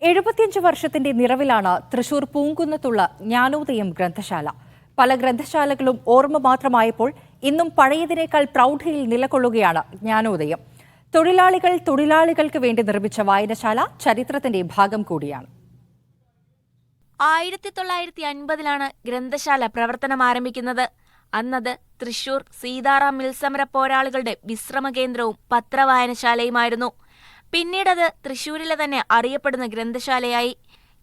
75 വർഷത്തിന്റെ നിറവിലാണ് തൃശൂർ പൂങ്കുന്നത്തുള്ള ജ്ഞാനോദയം ഗ്രന്ഥശാല. പല ഗ്രന്ഥശാലകളും ഓർമ്മ മാത്രമായപ്പോൾ ഇന്നും പഴയതിനേക്കാൾ പ്രൗഢിയിൽ നിലകൊള്ളുകയാണ് ജ്ഞാനോദയം. തൊഴിലാളികൾക്ക് വേണ്ടി നിർമ്മിച്ച വായനശാല ചരിത്രത്തിന്റെ ഭാഗം കൂടിയാണ്. 1950-ലാണ് ഗ്രന്ഥശാല പ്രവർത്തനം ആരംഭിക്കുന്നത്. അന്നത് തൃശൂർ സീതാറാം മിൽസമര പോരാളികളുടെ വിശ്രമ കേന്ദ്രവും പത്രവായനശാലയുമായിരുന്നു. പിന്നീടത് തൃശൂരിലെ തന്നെ അറിയപ്പെടുന്ന ഗ്രന്ഥശാലയായി.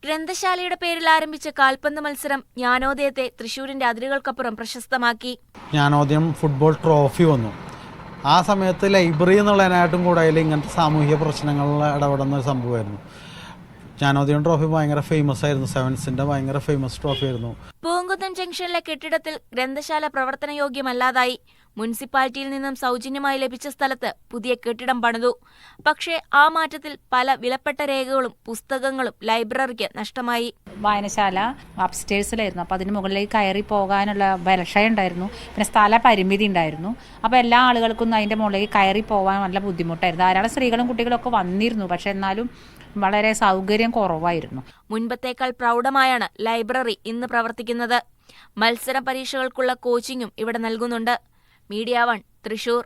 ഗ്രന്ഥശാലയുടെ പേരിൽ ആരംഭിച്ച കാൽപന്ത് മത്സരം ജ്ഞാനോദയത്തെ തൃശൂരിന്റെ അതിരുകൾക്കപ്പുറം പ്രശസ്തമാക്കി. ജ്ഞാനോദയം ഫുട്ബോൾ ട്രോഫി വന്നു. ആ സമയത്ത് ലൈബ്രറി എന്നുള്ളതിനായിട്ടും കൂടുതൽ ഇങ്ങനത്തെ സാമൂഹിക പ്രശ്നങ്ങളിൽ ഇടപെടുന്ന ഒരു സംഭവമായിരുന്നു. ജ്ഞാനോദയം ട്രോഫി ഭയങ്കര ഫേമസ് ആയിരുന്നു. സെവൻസിന്റെ ഭയങ്കര ഫേമസ് ട്രോഫി ആയിരുന്നു. പൂങ്കുന്നം ജംഗ്ഷനിലെ കെട്ടിടത്തിൽ ഗ്രന്ഥശാല പ്രവർത്തനയോഗ്യമല്ലാതായി. മുനിസിപ്പാലിറ്റിയിൽ നിന്നും സൗജന്യമായി ലഭിച്ച സ്ഥലത്ത് പുതിയ കെട്ടിടം പണിതു. പക്ഷേ ആ മാറ്റത്തിൽ പല വിലപ്പെട്ട രേഖകളും പുസ്തകങ്ങളും ലൈബ്രറിക്ക് നഷ്ടമായി. വായനശാല അപ്സ്റ്റേഴ്സിലായിരുന്നു. അപ്പോൾ അതിന് മുകളിലേക്ക് കയറി പോകാനുള്ള ബലക്ഷയം ഉണ്ടായിരുന്നു. പിന്നെ സ്ഥല പരിമിതി ഉണ്ടായിരുന്നു. അപ്പോൾ എല്ലാ ആളുകൾക്കും അതിൻ്റെ മുകളിലേക്ക് കയറി പോകാൻ നല്ല ബുദ്ധിമുട്ടായിരുന്നു. ധാരാളം സ്ത്രീകളും കുട്ടികളൊക്കെ വന്നിരുന്നു. പക്ഷെ എന്നാലും വളരെ സൗകര്യം കുറവായിരുന്നു. മുൻപത്തേക്കാൾ പ്രൗഢമായാണ് ലൈബ്രറി ഇന്ന് പ്രവർത്തിക്കുന്നത്. മത്സര പരീക്ഷകൾക്കുള്ള കോച്ചിങ്ങും ഇവിടെ നൽകുന്നുണ്ട്. മീഡിയ 1 തൃശൂർ.